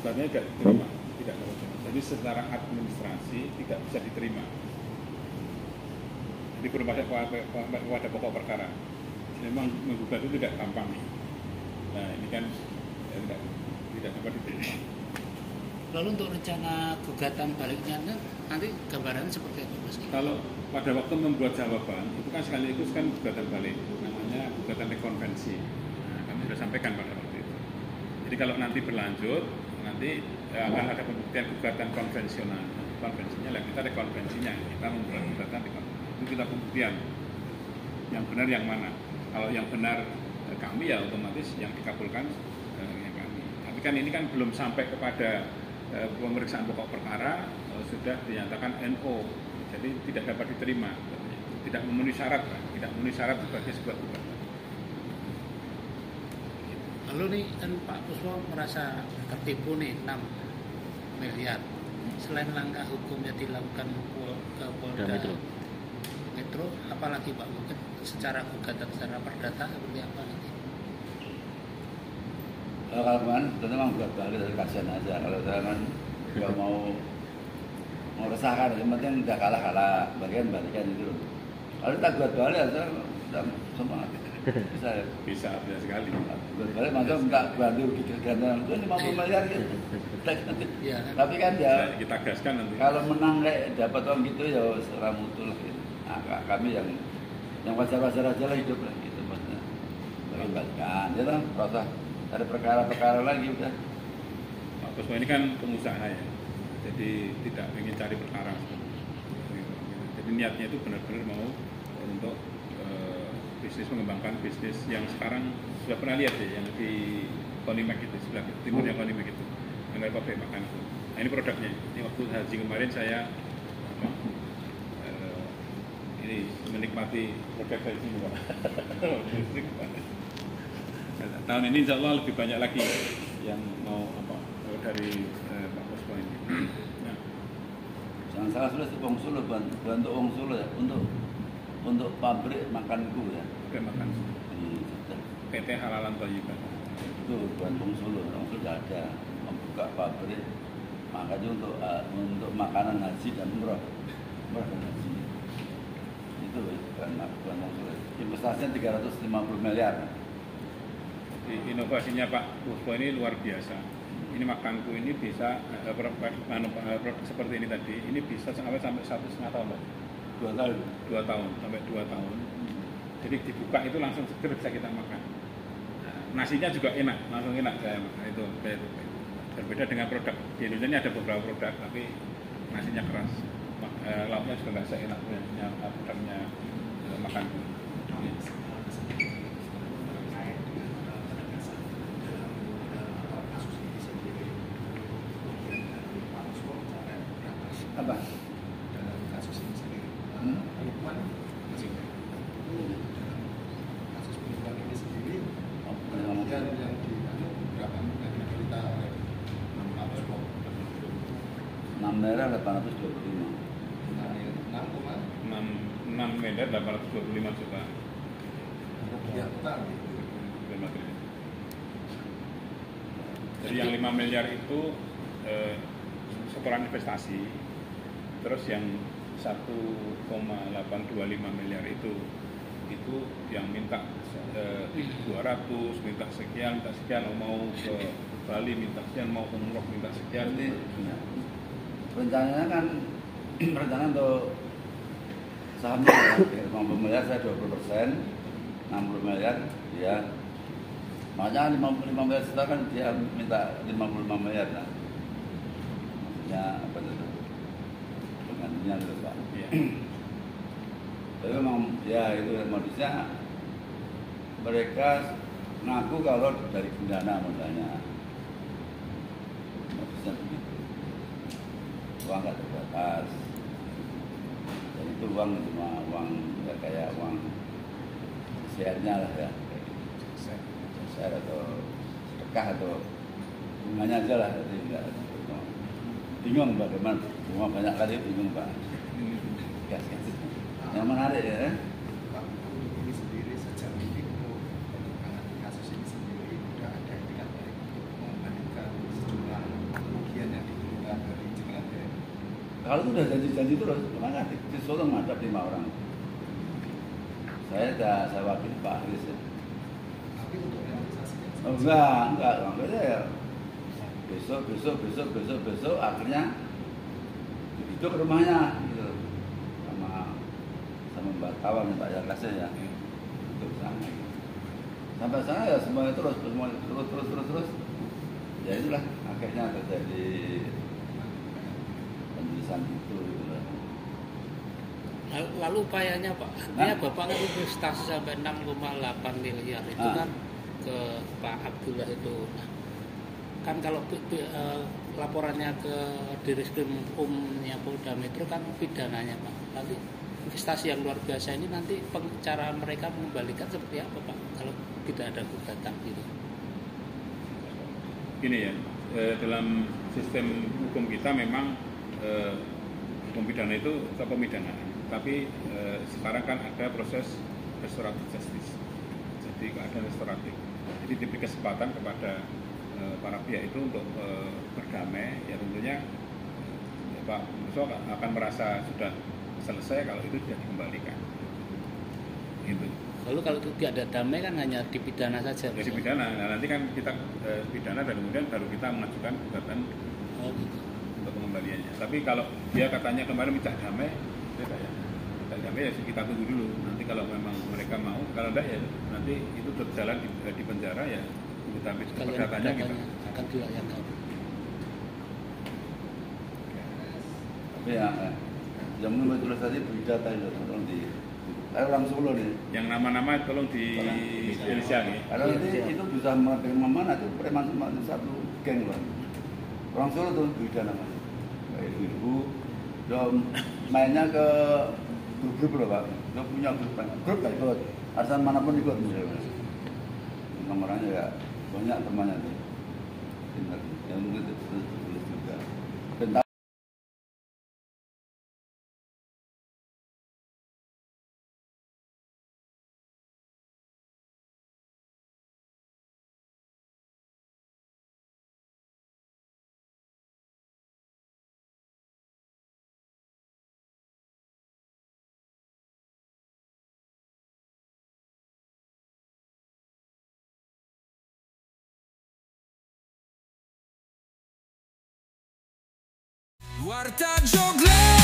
gugatannya tidak diterima, tidak terima. Jadi secara administrasi tidak bisa diterima. Jadi berbagai kepada pokok perkara. Memang menggugat itu tidak gampang. Nah ini kan tidak dapat diterima. Lalu untuk rencana gugatan baliknya nanti gambarannya seperti apa Mas? Kalau pada waktu membuat jawaban itu kan sekaligus kan gugatan balik, namanya gugatan rekonvensi. Nah, kami sudah sampaikan pada waktu itu. Jadi kalau nanti berlanjut, nanti akan ada pembuktian gugatan konvensional. Konvensinya lah kita rekonvensinya, kita membuat gugatan itu kita pembuktian yang benar yang mana. Kalau yang benar kami ya otomatis yang dikabulkan yang kami. Tapi kan ini kan belum sampai kepada pemeriksaan pokok perkara, sudah dinyatakan NO, jadi tidak dapat diterima, tidak memenuhi syarat, tidak memenuhi syarat sebagai sebuah gugatan. Lalu nih kan Pak Puspo merasa tertipu nih 6 miliar. Selain langkah hukum yang dilakukan ke Polda Metro, apalagi Pak mungkin secara gugatan secara perdata seperti apa nanti? Kalau kemarin tentu memang buat balik dari kasihan aja. Kalau saya kan nggak mau resahkan, yang penting udah kalah bagian balikan itu. Kalau kita buat balik, saya udah semua bisa sekali. Buat balik macam nggak bantu ganti itu 50 miliar gitu. Ya, tapi kan ya kita gaskan nanti. Kalau menang kayak dapat uang gitu ya serah mutul gitu. Nah, kami yang wajar-wajar aja lah hidup lah gitu maksudnya. Balikan, ya kan proses. Ada perkara-perkara lagi udah. Pak Puspo ini kan pengusaha ya, jadi tidak ingin cari perkara. Jadi niatnya itu benar-benar mau untuk bisnis, mengembangkan bisnis yang sekarang sudah pernah lihat ya, yang di Konimek itu, sebelah timur yang Konimek itu, yang ada pabrik makan itu. Nah ini produknya. Ini waktu haji kemarin saya ini menikmati produk dari sini Pak. Tahun ini insya Allah lebih banyak lagi yang mau dari Pak Puspo ini. Nah. Jangan salah sudah Wong Solo, bantu Wong Solo ya untuk pabrik makanku ya. Pabrik makan. PT Halalan Thayyibah. Itu bantu Wong Solo sudah ada membuka pabrik makanya untuk makanan haji dan umroh dan haji. Itu kan Wong Solo. Investasinya 350 miliar. Inovasinya Pak Puspo ini luar biasa. Ini makanku ini bisa seperti ini tadi. Ini bisa sampai 1,5 tahun, Pak. 2 tahun. 2 tahun sampai 2 tahun. Jadi dibuka itu langsung seger bisa kita makan. Nasinya juga enak, langsung enak saya makan itu. Berbeda dengan produk di Indonesia ini ada beberapa produk, tapi nasinya keras. Lauknya juga nggak seenak produknya makanku. Apa? Dalam kasus ini sendiri, hukuman masih kasus penipuan ini sendiri, kemudian yang berapa cerita oleh Pak Puspo 6 miliar 825. 6 miliar 825 juta. Kerugian total. Jadi yang 5 miliar itu setoran investasi, terus yang 1,825 miliar itu yang minta 200, minta sekian, mau ke Bali minta sekian, mau umroh minta sekian. Rencananya kan rencana untuk sahamnya ya, 50 miliar saya 20%, 60 miliar dia. Makanya 55 miliar juta kan dia minta 55 miliar nah. Maksudnya apa itu? Penggantinya terus Pak. Ya. Tapi memang ya itu modusnya mereka ngaku kalau dari Gendana modalnya. Modusnya begitu. Uang nggak terbatas. Dan itu uang cuma uang nggak kayak uang share-nya lah ya. Share atau sedekah atau bunganya aja lah. Jadi enggak bingung bagaimana, cuma banyak kali bingung Pak. Gas. Yang menarik ya. Pak, ini sendiri sejauh ini untuk penanganan kasus ini sendiri sudah ada etikat baik untuk membandingkan sejumlah Kalau udah janji-janji terus, kemana di Solo ngadap 5 orang. Saya wakil Pak Aris ya. Tapi untuk realisasinya Oh, enggak, makanya ya besok akhirnya itu ke rumahnya gitu sama Mbak Tawan Pak Yakasnya ya untuk sana gitu. Sampai sana ya semuanya terus ya itulah akhirnya terjadi penulisan itu gitu lah. Lalu upayanya Pak, artinya Bapak kan investasi sampai 6,8 miliar itu kan ke Pak Abdullah itu. Nah, kan kalau laporannya ke Direskrim Umnya Polda Metro kan pidananya Pak. Nanti investasi yang luar biasa ini nanti cara mereka mengembalikan seperti apa Pak kalau tidak ada gugatan gitu? Gini ya, dalam sistem hukum kita memang hukum pidana itu kepemidanaan, tapi sekarang kan ada proses restoratif justice, jadi keadaan restoratif. Jadi diberi kesempatan kepada para pihak itu untuk berdamai, ya tentunya Pak Muso akan merasa sudah selesai kalau itu tidak dikembalikan. Gitu. Lalu kalau tidak ada damai kan hanya dipidana saja. Ya dipidana, nah, nanti kan kita pidana dan kemudian baru kita mengajukan gugatan gitu. Untuk pengembaliannya. Tapi kalau dia katanya kemarin minta damai, minta damai ya kita tunggu dulu. Nanti kalau memang mereka mau, kalau enggak ya nanti itu berjalan di penjara ya. Perdatanya kita akan dilayangkan. Tapi ya, yang menurut tulis tadi berdata itu tolong di orang Solo nih. Yang nama-nama tolong di Indonesia nih. Kalau nanti itu bisa menerima mana tuh preman cuma satu geng lah. Orang Solo tuh beda namanya. Kayak ibu, dia mainnya ke grup loh Pak. Dia punya grup lah ikut. Asal manapun ikut misalnya. Nomornya ya banyak temannya tuh. Yang mungkin tulis juga. Dan Warta Joglo